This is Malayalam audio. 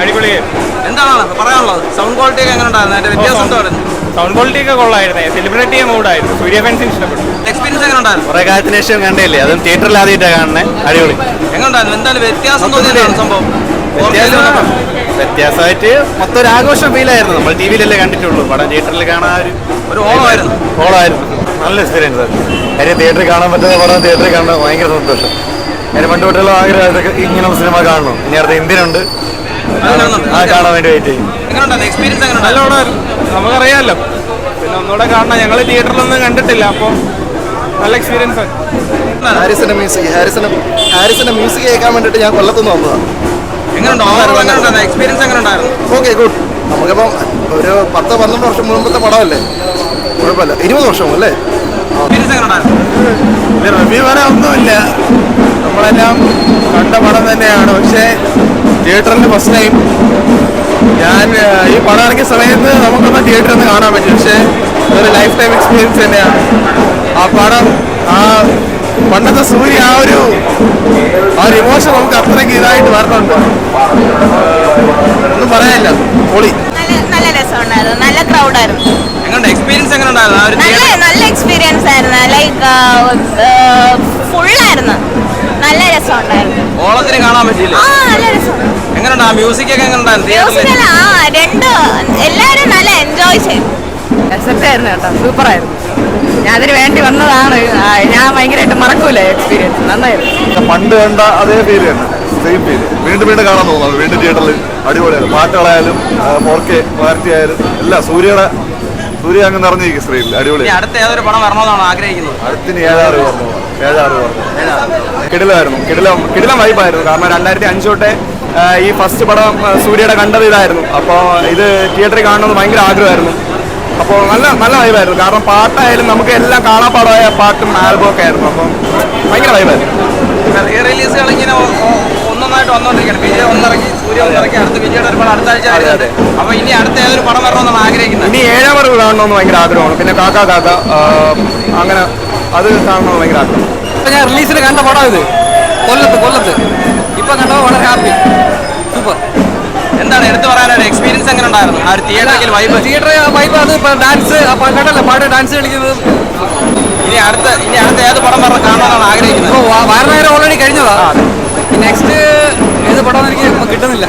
അടിപൊളിയായി. എന്താണ് പറയാനുള്ളത്? സൗണ്ട് ക്വാളിറ്റി ഒക്കെ എങ്ങനെ ഉണ്ടായിരുന്നു? അതിന്റെ വ്യത്യാസം എന്തായിരുന്നു? സൗണ്ട് ക്വാളിറ്റി ഒക്കെ കൊള്ളായിരുന്നേ. സെലിബ്രിറ്റി മൂഡായിരുന്നു. സൂര്യ ഫാൻസിന് ഇഷ്ടപ്പെട്ടു. എക്സ്പീരിയൻസ് എങ്ങനെ ഉണ്ടായിരുന്നു? കുറെ കാലത്തിന് ശേഷം കണ്ടില്ലേ, അതും തിയേറ്ററിൽ ആദ്യമായിട്ടാണ് കാണുന്നത്. അടിപൊളി. എങ്ങനെ ഉണ്ടായിരുന്നു? എന്തായാലും വ്യത്യാസം തോന്നിയിട്ടാണ് സംഭവം. വ്യത്യാസമായിട്ട് മൊത്തം ഒരു ആഘോഷം ഫീലായിരുന്നു. നമ്മൾ ടി വിയിലല്ലേ കണ്ടിട്ടുള്ളൂ. പടം തിയേറ്ററിൽ കാണാൻ ഒരു ഓളമായിരുന്നു. നല്ല എക്സ്പീരിയൻസ് ആയിരുന്നു. കാര്യം തിയേറ്ററിൽ കാണാൻ പറ്റുന്ന പടം തിയേറ്ററിൽ കാണാൻ ഭയങ്കര സന്തോഷം. കാര്യം പണ്ട് തൊട്ടുള്ള ആഗ്രഹം ഇങ്ങനെ സിനിമ കാണണം. ഇനി അടുത്ത ഇന്ത്യനുണ്ട്, കാണാൻ വേണ്ടി വെയിറ്റ് ചെയ്യും. എക്സ്പീരിയൻസ് എങ്ങനെ നല്ലോണമായിരുന്നു. നമുക്കറിയാമല്ലോ, പിന്നെ ഒന്നുകൂടെ കാണണം. ഞങ്ങൾ തിയേറ്ററിലൊന്നും കണ്ടിട്ടില്ല, അപ്പോൾ നല്ല എക്സ്പീരിയൻസ് ആണ്. ഹാരിസിന്റെ മ്യൂസിക് കേൾക്കാൻ വേണ്ടിയിട്ട് ഞാൻ കൊല്ലത്തുനിന്ന് വന്നതാണ്. എക്സ്പീരിയൻസ് എങ്ങനെ ഉണ്ടായിരുന്നു? Okay, good. നമുക്കിപ്പം ഒരു 10-12 വർഷം മുമ്പത്തെ പടമല്ലേ, കുഴപ്പമില്ല. 20 വർഷം അല്ലേ? റിവ്യൂ പറയാൻ ഒന്നുമില്ല, നമ്മളെല്ലാം കണ്ട പടം തന്നെയാണ്. പക്ഷേ തിയേറ്ററിൽ ഫസ്റ്റ് ടൈം ഞാൻ ഈ പടം ഇറങ്ങിയ സമയത്ത് നമുക്കൊന്നും തിയേറ്ററിൽ നിന്ന് കാണാൻ പറ്റും. പക്ഷേ ഒരു ലൈഫ് ടൈം എക്സ്പീരിയൻസ് തന്നെയാണ് ആ പടം. ആ പണ്ടത്തെ സൂര്യ ആ ഒരു ഇമോഷൻ നമുക്ക് അത്രയ്ക്ക് ഇതായിട്ട് വരണുണ്ട്. ഒന്നും പറയാനില്ല, പൊളി. നല്ല രസമുണ്ടായിരുന്നു, നല്ല ക്രൗഡായിരുന്നു. എക്സ്പീരിയൻസ് എങ്ങനെ ഉണ്ടായിരുന്നു? നല്ല എക്സ്പീരിയൻസ് ആയിരുന്നു. ലൈക്ക് ഫുള്ളായിരുന്നു. നല്ല രസമുണ്ടായിരുന്നു. ഓളത്തിന് കാണാൻ പറ്റിയില്ല. നല്ല രസം. എങ്ങനെയുണ്ട്? ആ മ്യൂസിക് ഒക്കെ എങ്ങനെ ഉണ്ടായിരുന്നു? എല്ലാരും നല്ല എൻജോയ് ചെയ്തു. രസമായിരുന്നു കേട്ടോ, സൂപ്പറായിരുന്നു. ഞാൻ അതിന് വേണ്ടി വന്നതാണ്. ഞാൻ ഭയങ്കരമായിട്ട് മറക്കൂല എക്സ്പീരിയൻസ്. നന്നായിരുന്നു. പണ്ട് കണ്ട അതേ ഫീൽ തന്നെ, സെയിം ഫീൽ. വീണ്ടും വീണ്ടും കാണാൻ തോന്നുന്നു. വീണ്ടും തിയേറ്ററിൽ അടിപൊളിയായിരുന്നു. പാട്ടുകളായാലും 4K ക്ലാരിറ്റി ആയാലും എല്ലാം സൂര്യ അങ്ങ് നിറഞ്ഞിരിക്കും സ്ക്രീനിൽ. അടിപൊളി. അടുത്ത ഏതൊരു പടം വരണമെന്നാണ് ആഗ്രഹിക്കുന്നത്? അടുത്തിന് 7-6 പറഞ്ഞു. കിടിലം വൈബായിരുന്നു. കാരണം 2005 തൊട്ടേ ഈ ഫസ്റ്റ് പടം സൂര്യയുടെ കണ്ടത് ഇതായിരുന്നു. അപ്പോൾ ഇത് തിയേറ്ററിൽ കാണണമെന്ന് ഭയങ്കര ആഗ്രഹമായിരുന്നു. അപ്പോൾ നല്ല വൈബായിരുന്നു. കാരണം പാട്ടായാലും നമുക്ക് എല്ലാം കാണാപ്പാടമായ പാട്ടും ആൽബം ഒക്കെ ആയിരുന്നു. അപ്പം ഭയങ്കര വൈബായിരുന്നു. റീ റിലീസുകൾ ഇങ്ങനെ ഒന്നൊന്നായിട്ട് വന്നോണ്ടിരിക്കണം. വിജയ് ഒന്നിറക്കി, സൂര്യ ഒന്നിറക്കി, അടുത്ത വിജയുടെ ഒരു പടം അടുത്ത ആഴ്ച വരുന്നുണ്ട്. അപ്പൊ ഇനി അടുത്ത ഏതൊരു പടം വരണമെന്നാണ് ആഗ്രഹിക്കുന്നത്? ഇനി 7-ാം വരവ് കാണണമെന്ന് ഭയങ്കര ആഗ്രഹമാണ്. പിന്നെ കാക്ക അങ്ങനെ അത് കാണണമെന്ന് ഭയങ്കര ആഗ്രഹം. ഞാൻ റിലീസിൽ കണ്ട പടം ഇത് കൊല്ലത്ത് ഇപ്പൊ കണ്ടപ്പോൾ വളരെ ഹാപ്പി, സൂപ്പർ. എന്താണ് എടുത്തു പറയാനൊരു എക്സ്പീരിയൻസ് എങ്ങനെ ഉണ്ടായിരുന്നു? ആ ഒരു തിയേറ്ററിൽ വൈബ് അത് ഡാൻസ് കണ്ടല്ലേ, പാട്ട് ഡാൻസ് കളിക്കുന്നത്. ഇനി അടുത്ത ഏത് പടം കാണണമെന്നാണ് ആഗ്രഹിക്കുന്നത്? വാരണാഗരം ഓൾറെഡി കഴിഞ്ഞതാ. നെക്സ്റ്റ് ഏത് പടം എനിക്ക് കിട്ടുന്നില്ല.